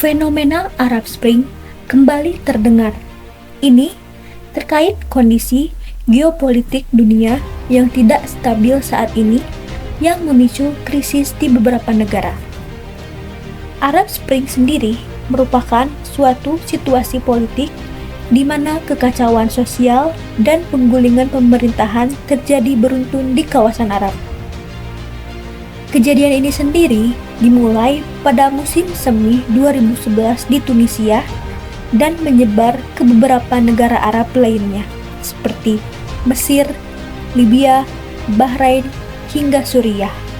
Fenomena Arab Spring kembali terdengar. Ini terkait kondisi geopolitik dunia yang tidak stabil saat ini yang memicu krisis di beberapa negara. Arab Spring sendiri merupakan suatu situasi politik di mana kekacauan sosial dan penggulingan pemerintahan terjadi beruntun di kawasan Arab. Kejadian ini sendiri dimulai pada musim semi 2011 di Tunisia dan menyebar ke beberapa negara Arab lainnya seperti Mesir, Libya, Bahrain, hingga Suriah.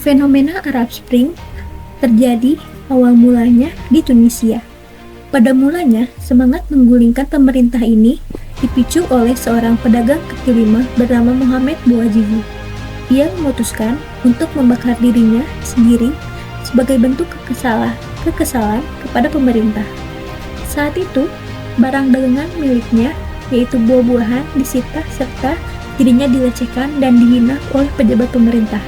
Fenomena Arab Spring terjadi awal mulanya di Tunisia. Pada mulanya, semangat menggulingkan pemerintah ini dipicu oleh seorang pedagang kaki lima bernama Mohamed Bouazizi. Ia memutuskan untuk membakar dirinya sendiri sebagai bentuk kekesalan kepada pemerintah. Saat itu, barang dagangan miliknya, yaitu buah-buahan, disita serta dirinya dilecehkan dan dihina oleh pejabat pemerintah.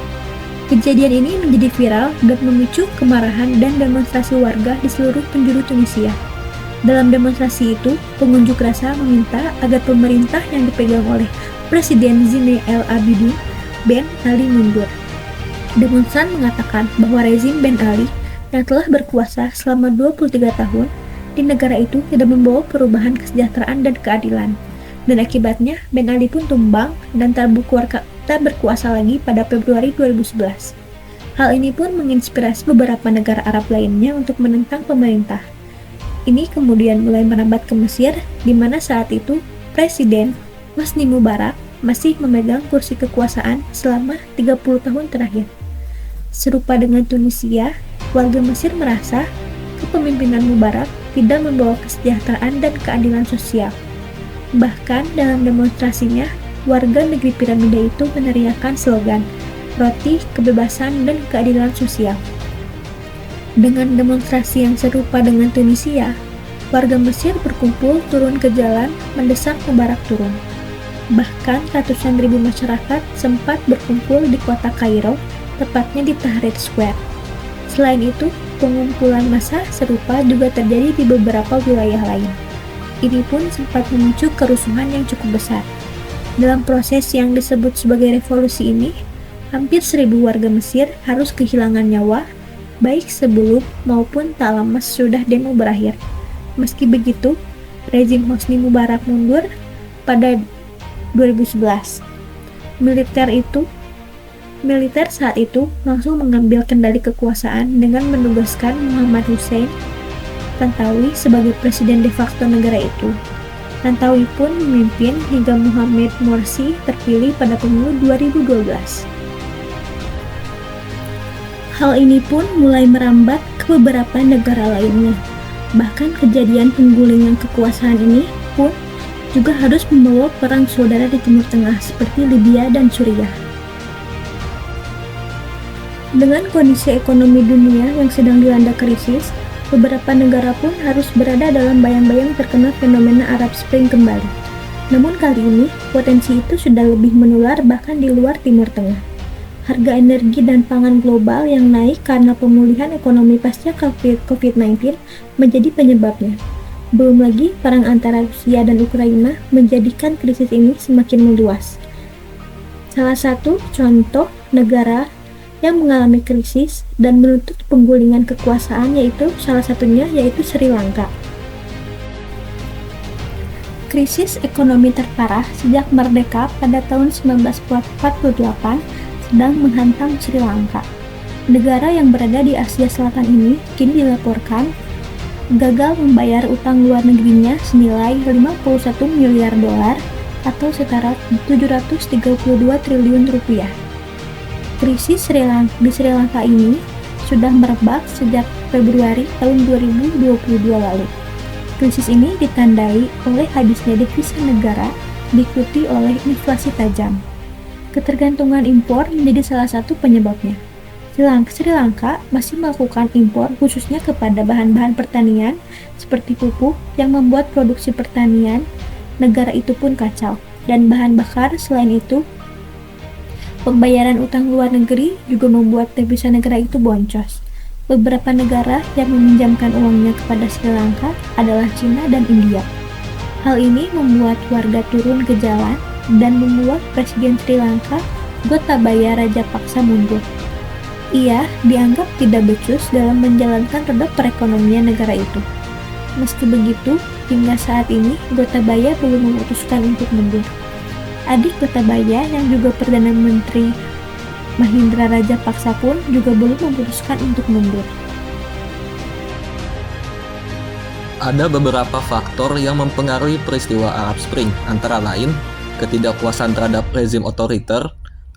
Kejadian ini menjadi viral dan memicu kemarahan dan demonstrasi warga di seluruh penjuru Tunisia. Dalam demonstrasi itu, pengunjuk rasa meminta agar pemerintah yang dipegang oleh Presiden Zine El Abidine Ben Ali mundur. Demonstran mengatakan bahwa rezim Ben Ali yang telah berkuasa selama 23 tahun di negara itu tidak membawa perubahan kesejahteraan dan keadilan. Dan akibatnya Ben Ali pun tumbang dan tak berkuasa lagi pada Februari 2011. Hal ini pun menginspirasi beberapa negara Arab lainnya untuk menentang pemerintah. Ini kemudian mulai merambat ke Mesir, di mana saat itu Presiden Hosni Mubarak masih memegang kursi kekuasaan selama 30 tahun terakhir. Serupa dengan Tunisia, warga Mesir merasa kepemimpinan Mubarak tidak membawa kesejahteraan dan keadilan sosial. Bahkan dalam demonstrasinya, warga negeri piramida itu meneriakkan slogan roti, kebebasan, dan keadilan sosial. Dengan demonstrasi yang serupa dengan Tunisia, warga Mesir berkumpul turun ke jalan mendesak Mubarak turun. Bahkan ratusan ribu masyarakat sempat berkumpul di kota Kairo, tepatnya di Tahrir Square. Selain itu, pengumpulan massa serupa juga terjadi di beberapa wilayah lain. Ini pun sempat memicu kerusuhan yang cukup besar. Dalam proses yang disebut sebagai revolusi ini, hampir 1.000 warga Mesir harus kehilangan nyawa, baik sebelum maupun tak lama sesudah demo berakhir. Meski begitu, rezim Hosni Mubarak mundur pada 2011. Militer saat itu langsung mengambil kendali kekuasaan dengan menugaskan Muhammad Hussein Tantawi sebagai presiden de facto negara itu. Tantawi pun memimpin hingga Mohamed Morsi terpilih pada pemilu 2012. Hal ini pun mulai merambat ke beberapa negara lainnya. Bahkan kejadian penggulingan kekuasaan ini pun juga harus membawa perang saudara di Timur Tengah seperti Libya dan Suriah. Dengan kondisi ekonomi dunia yang sedang dilanda krisis, beberapa negara pun harus berada dalam bayang-bayang terkena fenomena Arab Spring kembali. Namun kali ini, potensi itu sudah lebih menular bahkan di luar Timur Tengah. Harga energi dan pangan global yang naik karena pemulihan ekonomi pasca COVID-19 menjadi penyebabnya. Belum lagi, perang antara Rusia dan Ukraina menjadikan krisis ini semakin meluas. Salah satu contoh negara yang mengalami krisis dan menuntut penggulingan kekuasaan yaitu Sri Lanka. Krisis ekonomi terparah sejak merdeka pada tahun 1948 sedang menghantam Sri Lanka. Negara yang berada di Asia Selatan ini kini dilaporkan gagal membayar utang luar negerinya senilai 51 miliar dolar atau setara 732 triliun rupiah. Krisis di Sri Lanka ini sudah merebak sejak Februari tahun 2022 lalu. Krisis ini ditandai oleh habisnya devisa negara diikuti oleh inflasi tajam. Ketergantungan impor menjadi salah satu penyebabnya. Sri Lanka masih melakukan impor khususnya kepada bahan-bahan pertanian seperti pupuk yang membuat produksi pertanian negara itu pun kacau. Dan bahan bakar selain itu, pembayaran utang luar negeri juga membuat devisa negara itu boncos. Beberapa negara yang meminjamkan uangnya kepada Sri Lanka adalah Cina dan India. Hal ini membuat warga turun ke jalan dan membuat Presiden Sri Lanka Gotabaya Rajapaksa mundur. Ia dianggap tidak becus dalam menjalankan roda perekonomian negara itu. Meski begitu, hingga saat ini Gotabaya belum memutuskan untuk mundur. Adik Gotabaya yang juga Perdana Menteri Mahindra Rajapaksa pun juga belum memutuskan untuk mundur. Ada beberapa faktor yang mempengaruhi peristiwa Arab Spring, antara lain ketidakpuasan terhadap rezim otoriter,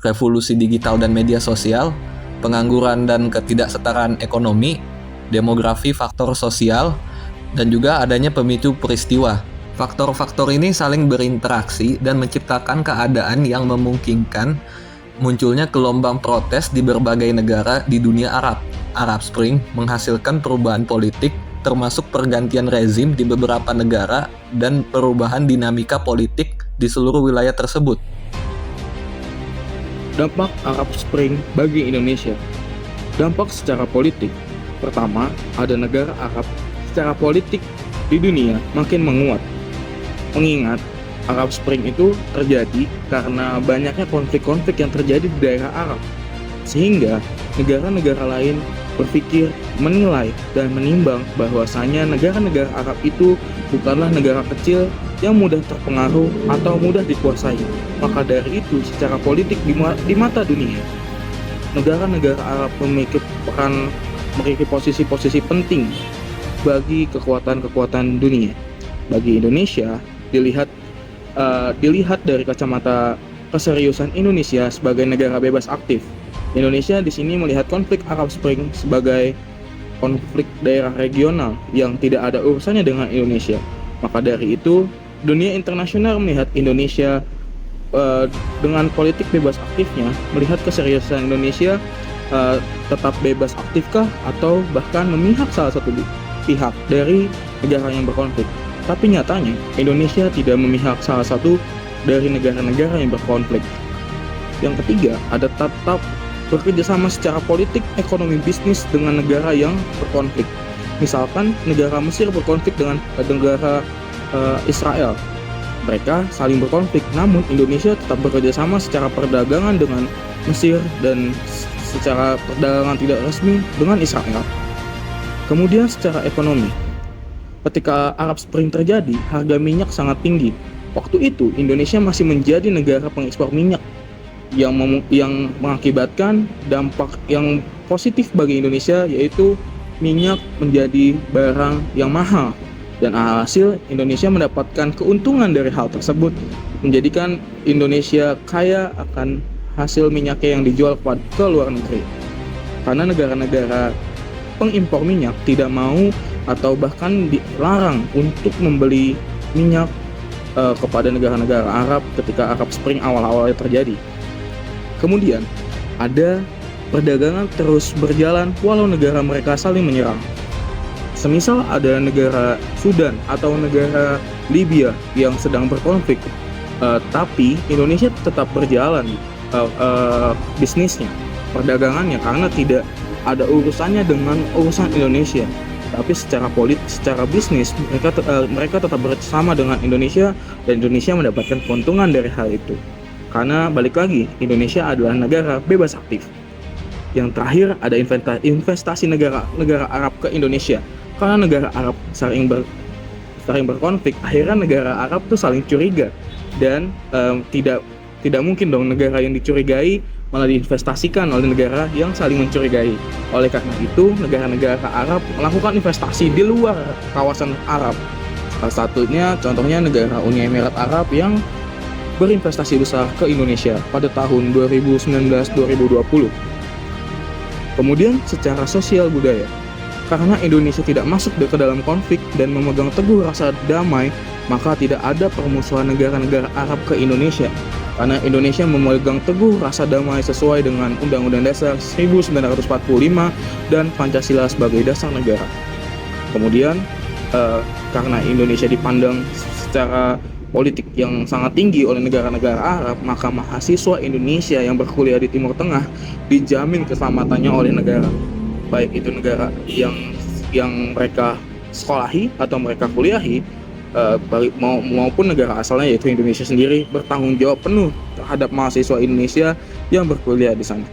revolusi digital dan media sosial, pengangguran dan ketidaksetaraan ekonomi, demografi, faktor sosial, dan juga adanya pemicu peristiwa. Faktor-faktor ini saling berinteraksi dan menciptakan keadaan yang memungkinkan munculnya gelombang protes di berbagai negara di dunia Arab. Arab Spring menghasilkan perubahan politik, termasuk pergantian rezim di beberapa negara dan perubahan dinamika politik di seluruh wilayah tersebut. Dampak Arab Spring bagi Indonesia. Dampak secara politik. Pertama, ada negara Arab secara politik di dunia makin menguat. Mengingat Arab Spring itu terjadi karena banyaknya konflik-konflik yang terjadi di daerah Arab. Sehingga negara-negara lain berpikir, menilai, dan menimbang bahwasanya negara-negara Arab itu bukanlah negara kecil yang mudah terpengaruh atau mudah dikuasai. Maka dari itu, secara politik di mata dunia, negara-negara Arab memiliki posisi-posisi penting bagi kekuatan-kekuatan dunia. Bagi Indonesia, dilihat dari kacamata keseriusan Indonesia sebagai negara bebas aktif. Indonesia di sini melihat konflik Arab Spring sebagai konflik daerah regional yang tidak ada urusannya dengan Indonesia. Maka dari itu, dunia internasional melihat Indonesia dengan politik bebas aktifnya, melihat keseriusan Indonesia tetap bebas aktifkah atau bahkan memihak salah satu pihak dari negara yang berkonflik. Tapi nyatanya, Indonesia tidak memihak salah satu dari negara-negara yang berkonflik. Yang ketiga, ada tetap bekerjasama secara politik, ekonomi, bisnis dengan negara yang berkonflik. Misalkan negara Mesir berkonflik dengan negara Israel. Mereka saling berkonflik, namun Indonesia tetap bekerjasama secara perdagangan dengan Mesir dan secara perdagangan tidak resmi dengan Israel. Kemudian secara ekonomi, ketika Arab Spring terjadi, harga minyak sangat tinggi. Waktu itu Indonesia masih menjadi negara pengekspor minyak yang mengakibatkan dampak yang positif bagi Indonesia, yaitu minyak menjadi barang yang mahal, dan alhasil Indonesia mendapatkan keuntungan dari hal tersebut, menjadikan Indonesia kaya akan hasil minyaknya yang dijual ke luar negeri. Karena negara-negara pengimpor minyak tidak mau atau bahkan dilarang untuk membeli minyak kepada negara-negara Arab ketika Arab Spring awal-awalnya terjadi. Kemudian ada perdagangan terus berjalan walau negara mereka saling menyerang. Semisal ada negara Sudan atau negara Libya yang sedang berkonflik, tapi Indonesia tetap berjalan bisnisnya, perdagangannya, karena tidak ada urusannya dengan urusan Indonesia. Tapi secara bisnis mereka tetap bersama dengan Indonesia, dan Indonesia mendapatkan keuntungan dari hal itu. Karena balik lagi, Indonesia adalah negara bebas aktif. Yang terakhir ada investasi negara Arab ke Indonesia. Karena negara Arab saling berkonflik, akhirnya negara Arab tuh saling curiga, dan tidak mungkin dong negara yang dicurigai malah diinvestasikan oleh negara yang saling mencurigai. Oleh karena itu, negara-negara Arab melakukan investasi di luar kawasan Arab. Salah satunya contohnya negara Uni Emirat Arab yang berinvestasi besar ke Indonesia pada tahun 2019-2020. Kemudian secara sosial budaya, karena Indonesia tidak masuk ke dalam konflik dan memegang teguh rasa damai, maka tidak ada permusuhan negara-negara Arab ke Indonesia. karena Indonesia memegang teguh rasa damai sesuai dengan Undang-Undang Dasar 1945 dan Pancasila sebagai dasar negara. Kemudian karena Indonesia dipandang secara politik yang sangat tinggi oleh negara-negara Arab, maka mahasiswa Indonesia yang berkuliah di Timur Tengah dijamin keselamatannya oleh negara, baik itu negara yang mereka sekolahi atau mereka kuliahi, maupun negara asalnya yaitu Indonesia sendiri bertanggung jawab penuh terhadap mahasiswa Indonesia yang berkuliah di sana.